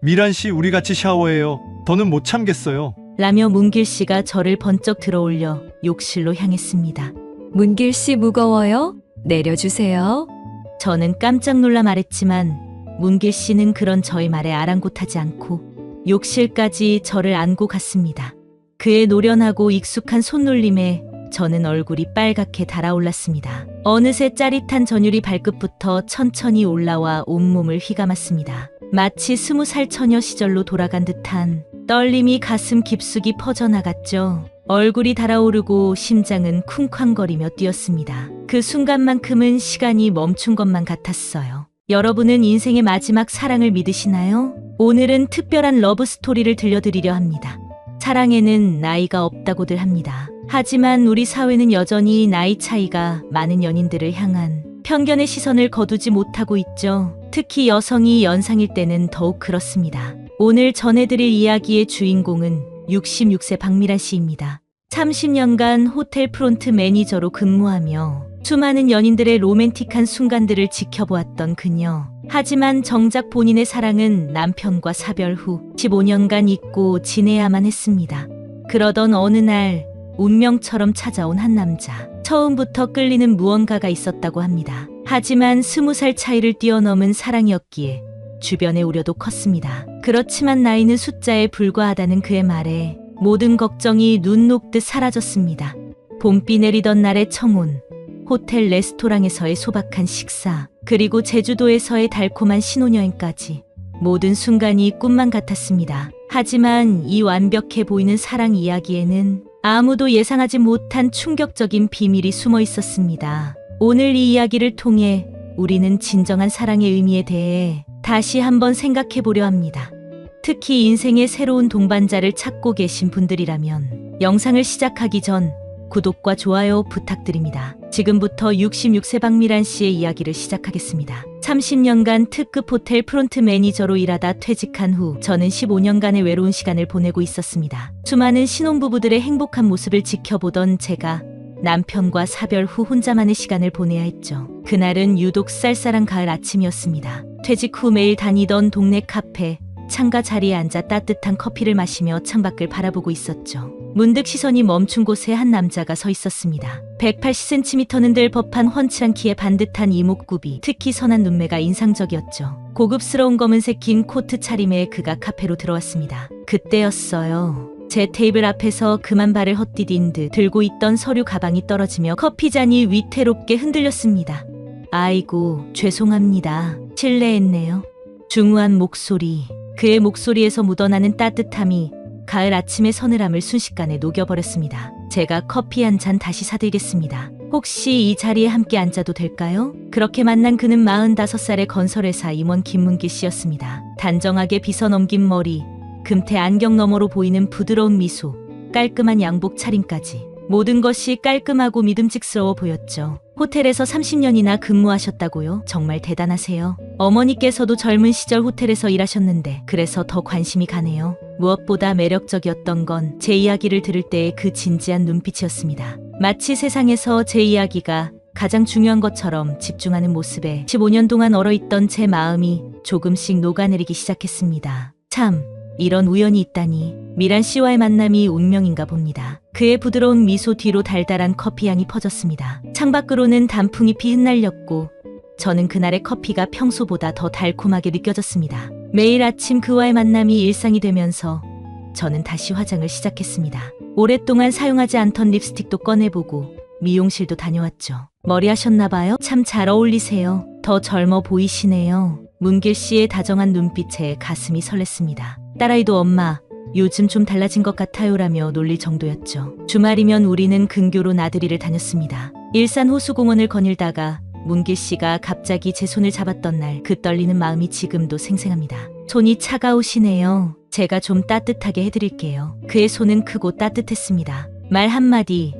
미란 씨, 우리 같이 샤워해요. 더는 못 참겠어요. 라며 문길 씨가 저를 번쩍 들어올려 욕실로 향했습니다. 문길 씨 무거워요? 내려주세요. 저는 깜짝 놀라 말했지만 문길 씨는 그런 저의 말에 아랑곳하지 않고 욕실까지 저를 안고 갔습니다. 그의 노련하고 익숙한 손놀림에 저는 얼굴이 빨갛게 달아올랐습니다. 어느새 짜릿한 전율이 발끝부터 천천히 올라와 온몸을 휘감았습니다. 마치 20살 처녀 시절로 돌아간 듯한 떨림이 가슴 깊숙이 퍼져나갔죠. 얼굴이 달아오르고 심장은 쿵쾅거리며 뛰었습니다. 그 순간만큼은 시간이 멈춘 것만 같았어요. 여러분은 인생의 마지막 사랑을 믿으시나요? 오늘은 특별한 러브 스토리를 들려드리려 합니다. 사랑에는 나이가 없다고들 합니다. 하지만 우리 사회는 여전히 나이 차이가 많은 연인들을 향한 편견의 시선을 거두지 못하고 있죠. 특히 여성이 연상일 때는 더욱 그렇습니다. 오늘 전해드릴 이야기의 주인공은 66세 박미란 씨입니다. 30년간 호텔 프론트 매니저로 근무하며 수많은 연인들의 로맨틱한 순간들을 지켜보았던 그녀. 하지만 정작 본인의 사랑은 남편과 사별 후 15년간 잊고 지내야만 했습니다. 그러던 어느 날 운명처럼 찾아온 한 남자. 처음부터 끌리는 무언가가 있었다고 합니다. 하지만 20살 차이를 뛰어넘은 사랑이었기에 주변의 우려도 컸습니다. 그렇지만 나이는 숫자에 불과하다는 그의 말에 모든 걱정이 눈 녹듯 사라졌습니다. 봄비 내리던 날의 청혼, 호텔 레스토랑에서의 소박한 식사, 그리고 제주도에서의 달콤한 신혼여행까지 모든 순간이 꿈만 같았습니다. 하지만 이 완벽해 보이는 사랑 이야기에는 아무도 예상하지 못한 충격적인 비밀이 숨어 있었습니다. 오늘 이 이야기를 통해 우리는 진정한 사랑의 의미에 대해 다시 한번 생각해 보려 합니다. 특히 인생의 새로운 동반자를 찾고 계신 분들이라면 영상을 시작하기 전 구독과 좋아요 부탁드립니다. 지금부터 66세 박미란 씨의 이야기를 시작하겠습니다. 30년간 특급 호텔 프론트 매니저로 일하다 퇴직한 후 저는 15년간의 외로운 시간을 보내고 있었습니다. 수많은 신혼부부들의 행복한 모습을 지켜보던 제가 남편과 사별 후 혼자만의 시간을 보내야 했죠. 그날은 유독 쌀쌀한 가을 아침이었습니다. 퇴직 후 매일 다니던 동네 카페, 창가 자리에 앉아 따뜻한 커피를 마시며 창밖을 바라보고 있었죠. 문득 시선이 멈춘 곳에 한 남자가 서 있었습니다. 180cm는 될 법한 훤칠한 키에 반듯한 이목구비, 특히 선한 눈매가 인상적이었죠. 고급스러운 검은색 긴 코트 차림에 그가 카페로 들어왔습니다. 그때였어요. 제 테이블 앞에서 그만 발을 헛디딘 듯 들고 있던 서류 가방이 떨어지며 커피잔이 위태롭게 흔들렸습니다. 아이고, 죄송합니다. 실례했네요. 중후한 목소리, 그의 목소리에서 묻어나는 따뜻함이 가을 아침의 서늘함을 순식간에 녹여버렸습니다. 제가 커피 한 잔 다시 사드리겠습니다. 혹시 이 자리에 함께 앉아도 될까요? 그렇게 만난 그는 45살의 건설회사 임원 김문기 씨였습니다. 단정하게 빗어넘긴 머리, 금태 안경 너머로 보이는 부드러운 미소, 깔끔한 양복 차림까지 모든 것이 깔끔하고 믿음직스러워 보였죠. 호텔에서 30년이나 근무하셨다고요? 정말 대단하세요. 어머니께서도 젊은 시절 호텔에서 일하셨는데 그래서 더 관심이 가네요. 무엇보다 매력적이었던 건 제 이야기를 들을 때의 그 진지한 눈빛이었습니다. 마치 세상에서 제 이야기가 가장 중요한 것처럼 집중하는 모습에 15년 동안 얼어있던 제 마음이 조금씩 녹아내리기 시작했습니다. 참, 이런 우연이 있다니. 미란 씨와의 만남이 운명인가 봅니다. 그의 부드러운 미소 뒤로 달달한 커피향이 퍼졌습니다. 창밖으로는 단풍잎이 흩날렸고 저는 그날의 커피가 평소보다 더 달콤하게 느껴졌습니다. 매일 아침 그와의 만남이 일상이 되면서 저는 다시 화장을 시작했습니다. 오랫동안 사용하지 않던 립스틱도 꺼내보고 미용실도 다녀왔죠. 머리 하셨나봐요? 참 잘 어울리세요. 더 젊어 보이시네요. 문길 씨의 다정한 눈빛에 가슴이 설렜습니다. 딸아이도 엄마, 요즘 좀 달라진 것 같아요라며 놀릴 정도였죠. 주말이면 우리는 근교로 나들이를 다녔습니다. 일산 호수공원을 거닐다가 문길 씨가 갑자기 제 손을 잡았던 날, 그 떨리는 마음이 지금도 생생합니다. 손이 차가우시네요. 제가 좀 따뜻하게 해드릴게요. 그의 손은 크고 따뜻했습니다. 말 한마디,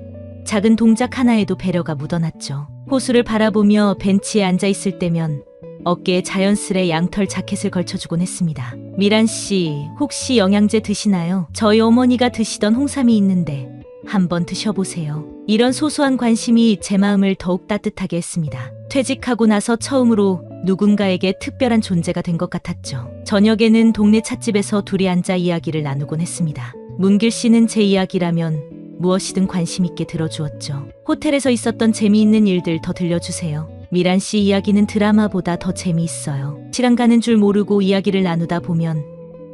작은 동작 하나에도 배려가 묻어났죠. 호수를 바라보며 벤치에 앉아있을 때면 어깨에 자연스레 양털 자켓을 걸쳐주곤 했습니다. 미란 씨, 혹시 영양제 드시나요? 저희 어머니가 드시던 홍삼이 있는데 한번 드셔보세요. 이런 소소한 관심이 제 마음을 더욱 따뜻하게 했습니다. 퇴직하고 나서 처음으로 누군가에게 특별한 존재가 된 것 같았죠. 저녁에는 동네 찻집에서 둘이 앉아 이야기를 나누곤 했습니다. 문길 씨는 제 이야기라면 무엇이든 관심 있게 들어주었죠. 호텔에서 있었던 재미있는 일들 더 들려주세요. 미란 씨 이야기는 드라마보다 더 재미있어요. 시간 가는 줄 모르고 이야기를 나누다 보면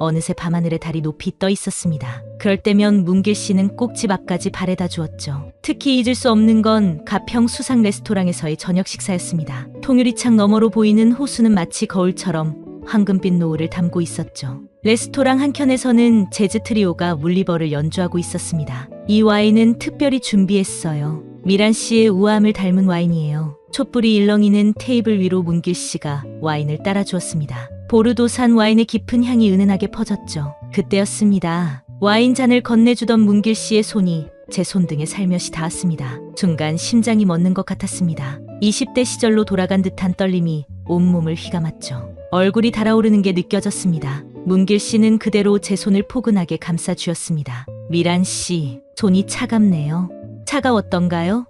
어느새 밤하늘에 달이 높이 떠 있었습니다. 그럴 때면 문길 씨는 꼭 집 앞까지 바래다 주었죠. 특히 잊을 수 없는 건 가평 수상 레스토랑에서의 저녁 식사였습니다. 통유리창 너머로 보이는 호수는 마치 거울처럼 황금빛 노을을 담고 있었죠. 레스토랑 한켠에서는 재즈 트리오가 물리버를 연주하고 있었습니다. 이 와인은 특별히 준비했어요. 미란 씨의 우아함을 닮은 와인이에요. 촛불이 일렁이는 테이블 위로 문길 씨가 와인을 따라주었습니다. 보르도산 와인의 깊은 향이 은은하게 퍼졌죠. 그때였습니다. 와인 잔을 건네주던 문길 씨의 손이 제 손등에 살며시 닿았습니다. 순간 심장이 멎는 것 같았습니다. 20대 시절로 돌아간 듯한 떨림이 온몸을 휘감았죠. 얼굴이 달아오르는 게 느껴졌습니다. 문길 씨는 그대로 제 손을 포근하게 감싸주었습니다. 미란 씨, 손이 차갑네요. 차가웠던가요?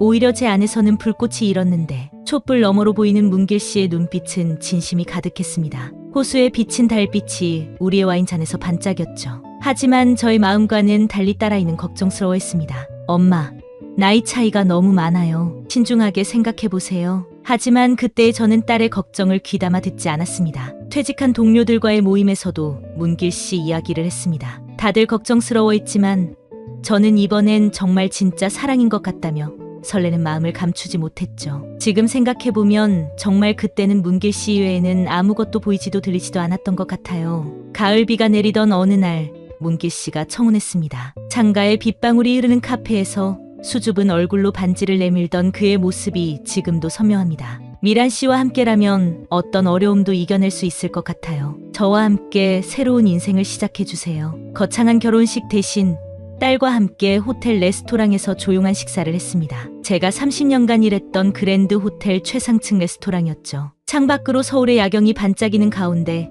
오히려 제 안에서는 불꽃이 일었는데 촛불 너머로 보이는 문길 씨의 눈빛은 진심이 가득했습니다. 호수에 비친 달빛이 우리의 와인잔에서 반짝였죠. 하지만 저의 마음과는 달리 딸아이는 걱정스러워했습니다. 엄마, 나이 차이가 너무 많아요. 신중하게 생각해보세요. 하지만 그때 저는 딸의 걱정을 귀담아 듣지 않았습니다. 퇴직한 동료들과의 모임에서도 문길 씨 이야기를 했습니다. 다들 걱정스러워했지만 저는 이번엔 정말 진짜 사랑인 것 같다며 설레는 마음을 감추지 못했죠. 지금 생각해보면 정말 그때는 문길 씨 외에는 아무것도 보이지도 들리지도 않았던 것 같아요. 가을비가 내리던 어느 날 문길 씨가 청혼했습니다. 창가에 빗방울이 흐르는 카페에서 수줍은 얼굴로 반지를 내밀던 그의 모습이 지금도 선명합니다. 미란 씨와 함께라면 어떤 어려움도 이겨낼 수 있을 것 같아요. 저와 함께 새로운 인생을 시작해주세요. 거창한 결혼식 대신 딸과 함께 호텔 레스토랑에서 조용한 식사를 했습니다. 제가 30년간 일했던 그랜드 호텔 최상층 레스토랑이었죠. 창밖으로 서울의 야경이 반짝이는 가운데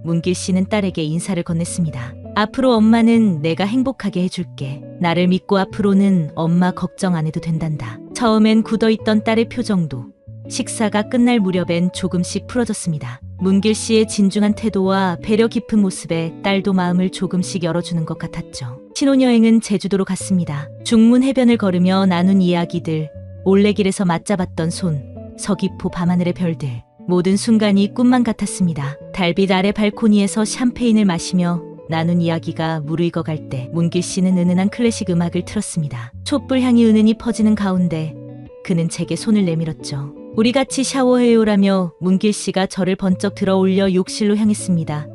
문길 씨는 딸에게 인사를 건넸습니다. 앞으로 엄마는 내가 행복하게 해줄게. 나를 믿고 앞으로는 엄마 걱정 안 해도 된단다. 처음엔 굳어있던 딸의 표정도 식사가 끝날 무렵엔 조금씩 풀어졌습니다. 문길 씨의 진중한 태도와 배려 깊은 모습에 딸도 마음을 조금씩 열어주는 것 같았죠. 신혼여행은 제주도로 갔습니다. 중문 해변을 걸으며 나눈 이야기들, 올레길에서 맞잡았던 손, 서귀포 밤하늘의 별들, 모든 순간이 꿈만 같았습니다. 달빛 아래 발코니에서 샴페인을 마시며 나눈 이야기가 무르익어갈 때 문길 씨는 은은한 클래식 음악을 틀었습니다. 촛불 향이 은은히 퍼지는 가운데 그는 제게 손을 내밀었죠. 우리 같이 샤워해요라며 문길 씨가 저를 번쩍 들어 올려 욕실로 향했습니다.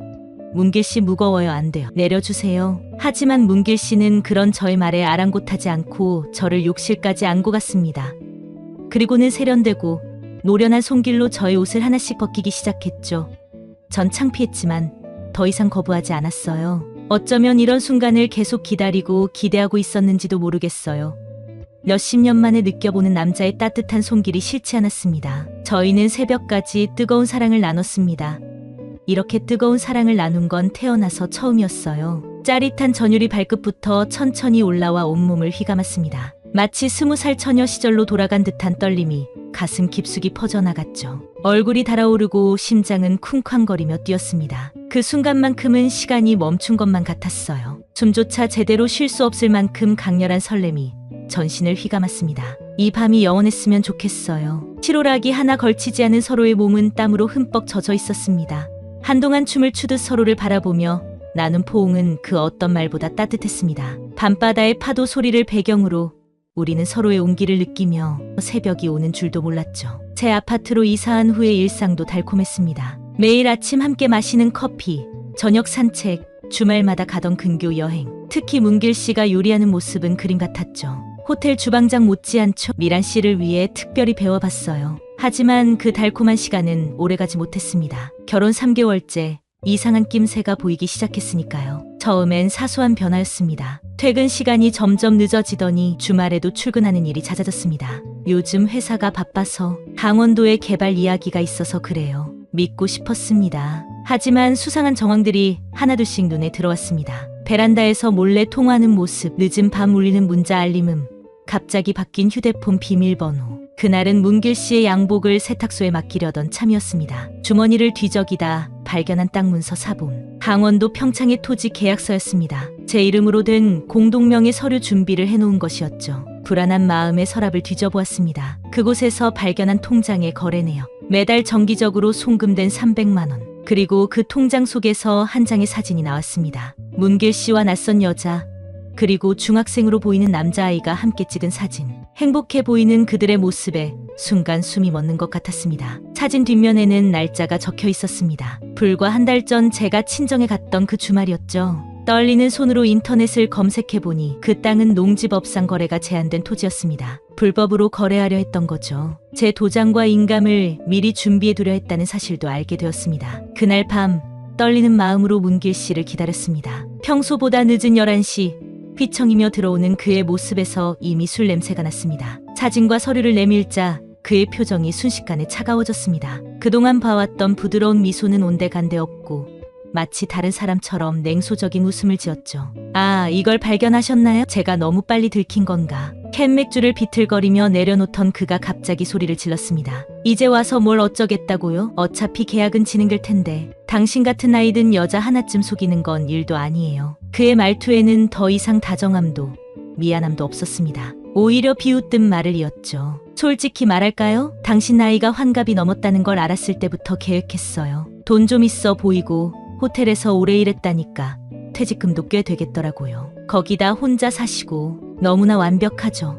문길 씨 무거워요. 안 돼요. 내려주세요. 하지만 문길 씨는 그런 저의 말에 아랑곳하지 않고 저를 욕실까지 안고 갔습니다. 그리고는 세련되고 노련한 손길로 저의 옷을 하나씩 벗기기 시작했죠. 전 창피했지만 더 이상 거부하지 않았어요. 어쩌면 이런 순간을 계속 기다리고 기대하고 있었는지도 모르겠어요. 몇십 년 만에 느껴보는 남자의 따뜻한 손길이 싫지 않았습니다. 저희는 새벽까지 뜨거운 사랑을 나눴습니다. 이렇게 뜨거운 사랑을 나눈 건 태어나서 처음이었어요. 짜릿한 전율이 발끝부터 천천히 올라와 온몸을 휘감았습니다. 마치 20살 처녀 시절로 돌아간 듯한 떨림이 가슴 깊숙이 퍼져나갔죠. 얼굴이 달아오르고 심장은 쿵쾅거리며 뛰었습니다. 그 순간만큼은 시간이 멈춘 것만 같았어요. 숨조차 제대로 쉴 수 없을 만큼 강렬한 설렘이 전신을 휘감았습니다. 이 밤이 영원했으면 좋겠어요. 치로락이 하나 걸치지 않은 서로의 몸은 땀으로 흠뻑 젖어 있었습니다. 한동안 춤을 추듯 서로를 바라보며 나눈 포옹은 그 어떤 말보다 따뜻했습니다. 밤바다의 파도 소리를 배경으로 우리는 서로의 온기를 느끼며 새벽이 오는 줄도 몰랐죠. 제 아파트로 이사한 후의 일상도 달콤했습니다. 매일 아침 함께 마시는 커피, 저녁 산책, 주말마다 가던 근교 여행. 특히 문길 씨가 요리하는 모습은 그림 같았죠. 호텔 주방장 못지않죠. 미란 씨를 위해 특별히 배워봤어요. 하지만 그 달콤한 시간은 오래가지 못했습니다. 결혼 3개월째 이상한 낌새가 보이기 시작했으니까요. 처음엔 사소한 변화였습니다. 퇴근 시간이 점점 늦어지더니 주말에도 출근하는 일이 잦아졌습니다. 요즘 회사가 바빠서 강원도에 개발 이야기가 있어서 그래요. 믿고 싶었습니다. 하지만 수상한 정황들이 하나둘씩 눈에 들어왔습니다. 베란다에서 몰래 통화하는 모습, 늦은 밤 울리는 문자 알림음, 갑자기 바뀐 휴대폰 비밀번호. 그날은 문길 씨의 양복을 세탁소에 맡기려던 참이었습니다. 주머니를 뒤적이다 발견한 땅 문서 사본. 강원도 평창의 토지 계약서였습니다. 제 이름으로 된 공동명의 서류 준비를 해놓은 것이었죠. 불안한 마음에 서랍을 뒤져보았습니다. 그곳에서 발견한 통장의 거래 내역. 매달 정기적으로 송금된 300만 원. 그리고 그 통장 속에서 한 장의 사진이 나왔습니다. 문길 씨와 낯선 여자, 그리고 중학생으로 보이는 남자아이가 함께 찍은 사진. 행복해 보이는 그들의 모습에 순간 숨이 멎는 것 같았습니다. 사진 뒷면에는 날짜가 적혀 있었습니다. 불과 한 달 전 제가 친정에 갔던 그 주말이었죠. 떨리는 손으로 인터넷을 검색해보니 그 땅은 농지법상 거래가 제한된 토지였습니다. 불법으로 거래하려 했던 거죠. 제 도장과 인감을 미리 준비해두려 했다는 사실도 알게 되었습니다. 그날 밤 떨리는 마음으로 문길 씨를 기다렸습니다. 평소보다 늦은 11시 휘청이며 들어오는 그의 모습에서 이미 술 냄새가 났습니다. 사진과 서류를 내밀자 그의 표정이 순식간에 차가워졌습니다. 그동안 봐왔던 부드러운 미소는 온데간데 없고 마치 다른 사람처럼 냉소적인 웃음을 지었죠. 아, 이걸 발견하셨나요? 제가 너무 빨리 들킨 건가? 캔 맥주를 비틀거리며 내려놓던 그가 갑자기 소리를 질렀습니다. 이제 와서 뭘 어쩌겠다고요? 어차피 계약은 진행될 텐데 당신 같은 나이 든 여자 하나쯤 속이는 건 일도 아니에요. 그의 말투에는 더 이상 다정함도 미안함도 없었습니다. 오히려 비웃듯 말을 이었죠. 솔직히 말할까요? 당신 나이가 환갑이 넘었다는 걸 알았을 때부터 계획했어요. 돈 좀 있어 보이고 호텔에서 오래 일했다니까 퇴직금도 꽤 되겠더라고요. 거기다 혼자 사시고 너무나 완벽하죠.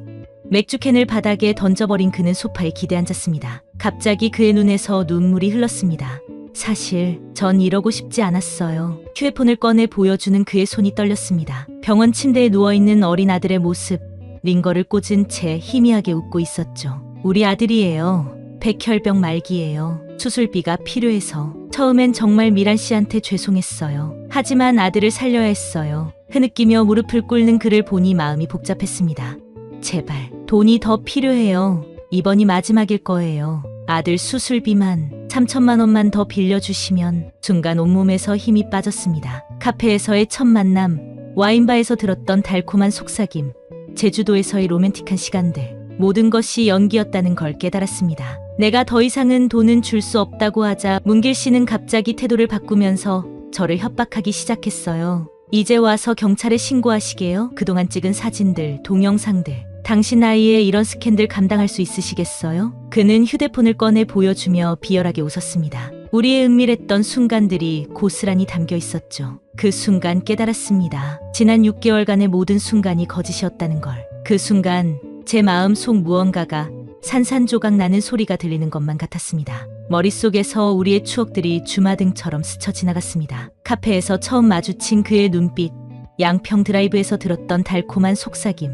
맥주캔을 바닥에 던져버린 그는 소파에 기대앉았습니다. 갑자기 그의 눈에서 눈물이 흘렀습니다. 사실 전 이러고 싶지 않았어요. 휴대폰을 꺼내 보여주는 그의 손이 떨렸습니다. 병원 침대에 누워있는 어린 아들의 모습, 링거를 꽂은 채 희미하게 웃고 있었죠. 우리 아들이에요. 백혈병 말기예요. 수술비가 필요해서. 처음엔 정말 미란 씨한테 죄송했어요. 하지만 아들을 살려야 했어요. 흐느끼며 무릎을 꿇는 그를 보니 마음이 복잡했습니다. 제발 돈이 더 필요해요. 이번이 마지막일 거예요. 아들 수술비만 3천만 원만 더 빌려주시면. 순간 온몸에서 힘이 빠졌습니다. 카페에서의 첫 만남, 와인바에서 들었던 달콤한 속삭임, 제주도에서의 로맨틱한 시간들, 모든 것이 연기였다는 걸 깨달았습니다. 내가 더 이상은 돈은 줄 수 없다고 하자 문길 씨는 갑자기 태도를 바꾸면서 저를 협박하기 시작했어요. 이제 와서 경찰에 신고하시게요. 그동안 찍은 사진들, 동영상들. 당신 나이에 이런 스캔들 감당할 수 있으시겠어요? 그는 휴대폰을 꺼내 보여주며 비열하게 웃었습니다. 우리의 은밀했던 순간들이 고스란히 담겨 있었죠. 그 순간 깨달았습니다. 지난 6개월간의 모든 순간이 거짓이었다는 걸. 그 순간 제 마음속 무언가가 산산조각 나는 소리가 들리는 것만 같았습니다. 머릿속에서 우리의 추억들이 주마등처럼 스쳐 지나갔습니다. 카페에서 처음 마주친 그의 눈빛, 양평 드라이브에서 들었던 달콤한 속삭임,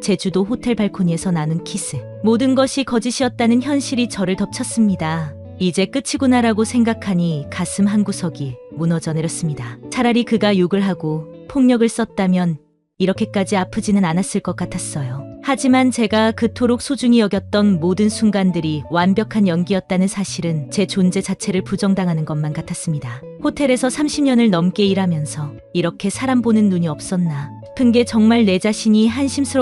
제주도 호텔 발코니에서 나눈 키스. 모든 것이 거짓이었다는 현실이 저를 덮쳤습니다. 이제 끝이구나라고 생각하니 가슴 한구석이 무너져 내렸습니다. 차라리 그가 욕을 하고 폭력을 썼다면 이렇게까지 아프지는 않았을 것 같았어요. 하지만 제가 그토록 소중히 여겼던 모든 순간들이 완벽한 연기였다는 사실은 제 존재 자체를 부정당하는 것만 같았습니다. 호텔에서 30년을 넘게 일하면서 이렇게 사람 보는 눈이 없었나 싶은 게 정말 내 자신이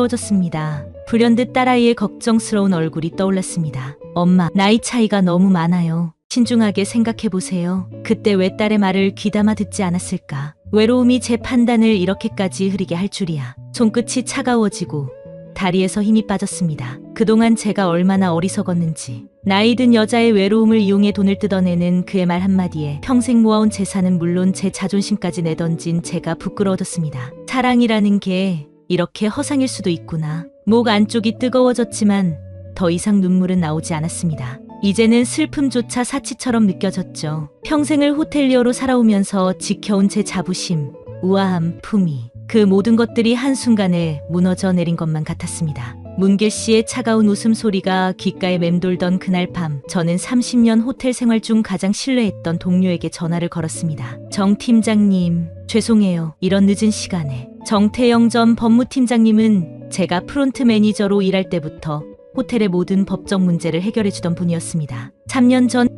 한심스러워졌습니다. 불현듯 딸아이의 걱정스러운 얼굴이 떠올랐습니다. 엄마, 나이 차이가 너무 많아요. 신중하게 생각해보세요. 그때 왜 딸의 말을 귀담아 듣지 않았을까? 외로움이 제 판단을 이렇게까지 흐리게 할 줄이야. 손끝이 차가워지고 다리에서 힘이 빠졌습니다. 그동안 제가 얼마나 어리석었는지. 나이 든 여자의 외로움을 이용해 돈을 뜯어내는 그의 말 한마디에 평생 모아온 재산은 물론 제 자존심까지 내던진 제가 부끄러워졌습니다. 사랑이라는 게 이렇게 허상일 수도 있구나. 목 안쪽이 뜨거워졌지만 더 이상 눈물은 나오지 않았습니다. 이제는 슬픔조차 사치처럼 느껴졌죠. 평생을 호텔리어로 살아오면서 지켜온 제 자부심, 우아함, 품위. 그 모든 것들이 한순간에 무너져 내린 것만 같았습니다. 문길 씨의 차가운 웃음소리가 귓가에 맴돌던 그날 밤, 저는 30년 호텔 생활 중 가장 신뢰했던 동료에게 전화를 걸었습니다. 정 팀장님, 죄송해요. 이런 늦은 시간에. 정태영 전 법무팀장님은 제가 프론트 매니저로 일할 때부터 호텔의 모든 법적 문제를 해결해주던 분이었습니다. 3년 전,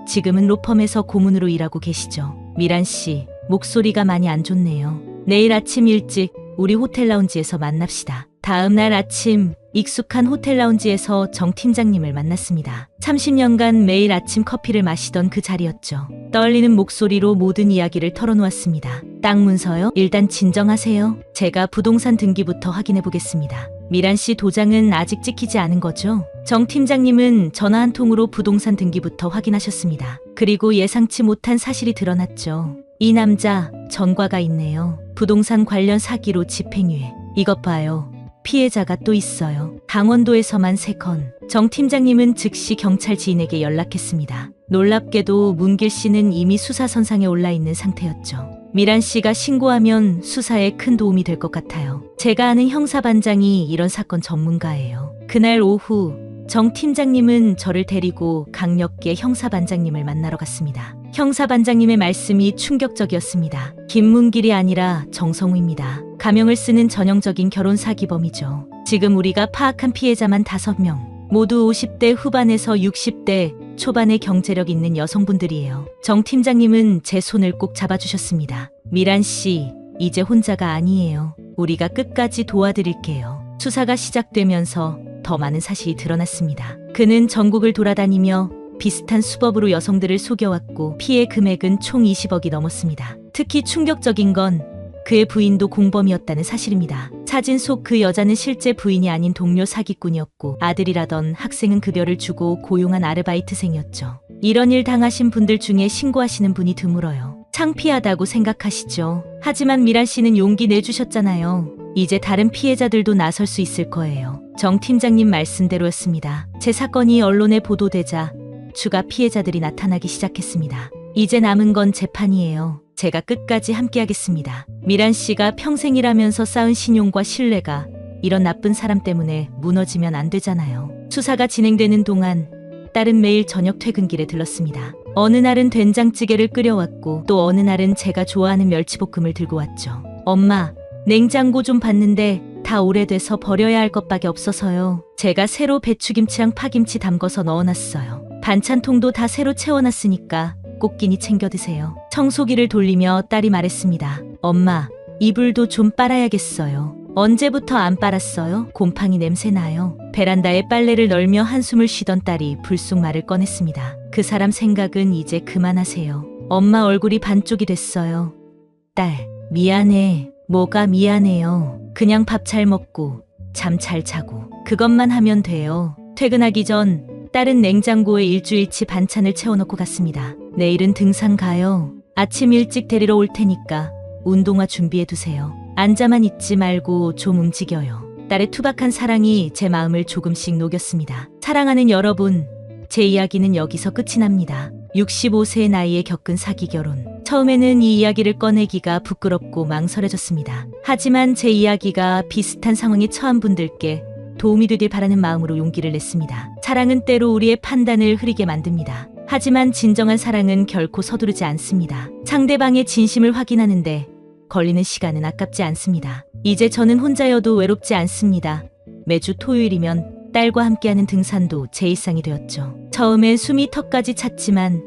지금은 로펌에서 고문으로 일하고 계시죠. 미란 씨, 목소리가 많이 안 좋네요. 내일 아침 일찍 우리 호텔 라운지에서 만납시다. 다음 날 아침 익숙한 호텔 라운지에서 정 팀장님을 만났습니다. 30년간 매일 아침 커피를 마시던 그 자리였죠. 떨리는 목소리로 모든 이야기를 털어놓았습니다. 땅 문서요? 일단 진정하세요. 제가 부동산 등기부터 확인해 보겠습니다. 미란 씨 도장은 아직 찍히지 않은 거죠? 정 팀장님은 전화 한 통으로 부동산 등기부터 확인하셨습니다. 그리고 예상치 못한 사실이 드러났죠. 이 남자 전과가 있네요. 부동산 관련 사기로 집행유예. 이것 봐요. 피해자가 또 있어요. 강원도에서만 3건. 정 팀장님은 즉시 경찰 지인에게 연락했습니다. 놀랍게도 문길 씨는 이미 수사선상에 올라 있는 상태였죠. 미란 씨가 신고하면 수사에 큰 도움이 될 것 같아요. 제가 아는 형사반장이 이런 사건 전문가예요. 그날 오후 정 팀장님은 저를 데리고 강력계 형사반장님을 만나러 갔습니다. 형사반장님의 말씀이 충격적이었습니다. 김문길이 아니라 정성우입니다. 가명을 쓰는 전형적인 결혼 사기범이죠. 지금 우리가 파악한 피해자만 5명. 모두 50대 후반에서 60대 초반의 경제력 있는 여성분들이에요. 정 팀장님은 제 손을 꼭 잡아주셨습니다. 미란 씨, 이제 혼자가 아니에요. 우리가 끝까지 도와드릴게요. 수사가 시작되면서 더 많은 사실이 드러났습니다. 그는 전국을 돌아다니며 비슷한 수법으로 여성들을 속여왔고 피해 금액은 총 20억이 넘었습니다. 특히 충격적인 건 그의 부인도 공범이었다는 사실입니다. 사진 속 그 여자는 실제 부인이 아닌 동료 사기꾼이었고 아들이라던 학생은 급여를 주고 고용한 아르바이트생이었죠. 이런 일 당하신 분들 중에 신고하시는 분이 드물어요. 창피하다고 생각하시죠. 하지만 미란 씨는 용기 내주셨잖아요. 이제 다른 피해자들도 나설 수 있을 거예요. 정 팀장님 말씀대로였습니다. 제 사건이 언론에 보도되자 추가 피해자들이 나타나기 시작했습니다. 이제 남은 건 재판이에요. 제가 끝까지 함께하겠습니다. 미란 씨가 평생 일하면서 쌓은 신용과 신뢰가 이런 나쁜 사람 때문에 무너지면 안 되잖아요. 수사가 진행되는 동안 딸은 매일 저녁 퇴근길에 들렀습니다. 어느 날은 된장찌개를 끓여왔고 또 어느 날은 제가 좋아하는 멸치볶음을 들고 왔죠. 엄마, 냉장고 좀 봤는데 다 오래돼서 버려야 할 것밖에 없어서요. 제가 새로 배추김치랑 파김치 담궈서 넣어놨어요. 반찬통도 다 새로 채워놨으니까 꼭 끼니 챙겨 드세요. 청소기를 돌리며 딸이 말했습니다. 엄마, 이불도 좀 빨아야겠어요. 언제부터 안 빨았어요? 곰팡이 냄새 나요. 베란다에 빨래를 널며 한숨을 쉬던 딸이 불쑥 말을 꺼냈습니다. 그 사람 생각은 이제 그만하세요. 엄마 얼굴이 반쪽이 됐어요. 딸, 미안해. 뭐가 미안해요. 그냥 밥 잘 먹고 잠 잘 자고 그것만 하면 돼요. 퇴근하기 전 딸은 냉장고에 일주일치 반찬을 채워놓고 갔습니다. 내일은 등산 가요. 아침 일찍 데리러 올 테니까 운동화 준비해두세요. 앉아만 있지 말고 좀 움직여요. 딸의 투박한 사랑이 제 마음을 조금씩 녹였습니다. 사랑하는 여러분, 제 이야기는 여기서 끝이 납니다. 65세의 나이에 겪은 사기 결혼. 처음에는 이 이야기를 꺼내기가 부끄럽고 망설여졌습니다. 하지만 제 이야기가 비슷한 상황에 처한 분들께 도움이 되길 바라는 마음으로 용기를 냈습니다. 사랑은 때로 우리의 판단을 흐리게 만듭니다. 하지만 진정한 사랑은 결코 서두르지 않습니다. 상대방의 진심을 확인하는데 걸리는 시간은 아깝지 않습니다. 이제 저는 혼자여도 외롭지 않습니다. 매주 토요일이면 딸과 함께하는 등산도 제 일상이 되었죠. 처음엔 숨이 턱까지 찼지만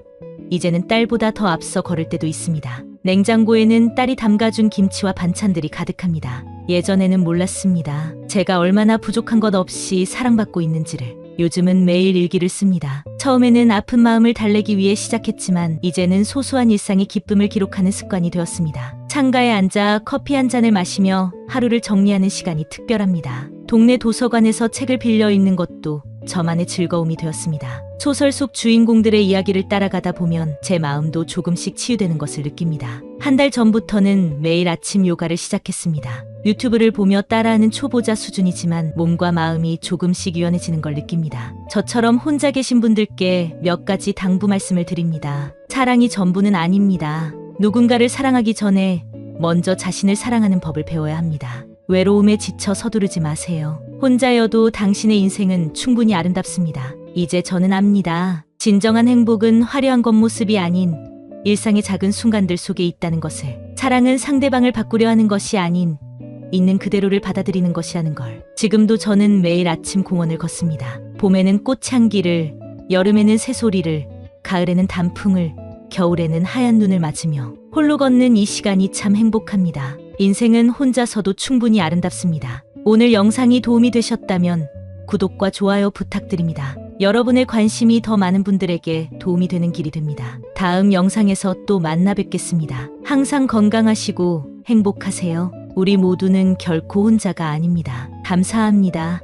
이제는 딸보다 더 앞서 걸을 때도 있습니다. 냉장고에는 딸이 담가준 김치와 반찬들이 가득합니다. 예전에는 몰랐습니다. 제가 얼마나 부족한 것 없이 사랑받고 있는지를. 요즘은 매일 일기를 씁니다. 처음에는 아픈 마음을 달래기 위해 시작했지만 이제는 소소한 일상의 기쁨을 기록하는 습관이 되었습니다. 창가에 앉아 커피 한 잔을 마시며 하루를 정리하는 시간이 특별합니다. 동네 도서관에서 책을 빌려 읽는 것도 저만의 즐거움이 되었습니다. 소설 속 주인공들의 이야기를 따라가다 보면 제 마음도 조금씩 치유되는 것을 느낍니다. 한 달 전부터는 매일 아침 요가를 시작했습니다. 유튜브를 보며 따라하는 초보자 수준이지만 몸과 마음이 조금씩 유연해지는 걸 느낍니다. 저처럼 혼자 계신 분들께 몇 가지 당부 말씀을 드립니다. 사랑이 전부는 아닙니다. 누군가를 사랑하기 전에 먼저 자신을 사랑하는 법을 배워야 합니다. 외로움에 지쳐 서두르지 마세요. 혼자여도 당신의 인생은 충분히 아름답습니다. 이제 저는 압니다. 진정한 행복은 화려한 겉모습이 아닌 일상의 작은 순간들 속에 있다는 것을. 사랑은 상대방을 바꾸려 하는 것이 아닌 있는 그대로를 받아들이는 것이라는 걸. 지금도 저는 매일 아침 공원을 걷습니다. 봄에는 꽃향기를, 여름에는 새소리를, 가을에는 단풍을, 겨울에는 하얀 눈을 맞으며 홀로 걷는 이 시간이 참 행복합니다. 인생은 혼자서도 충분히 아름답습니다. 오늘 영상이 도움이 되셨다면 구독과 좋아요 부탁드립니다. 여러분의 관심이 더 많은 분들에게 도움이 되는 길이 됩니다. 다음 영상에서 또 만나 뵙겠습니다. 항상 건강하시고 행복하세요. 우리 모두는 결코 혼자가 아닙니다. 감사합니다.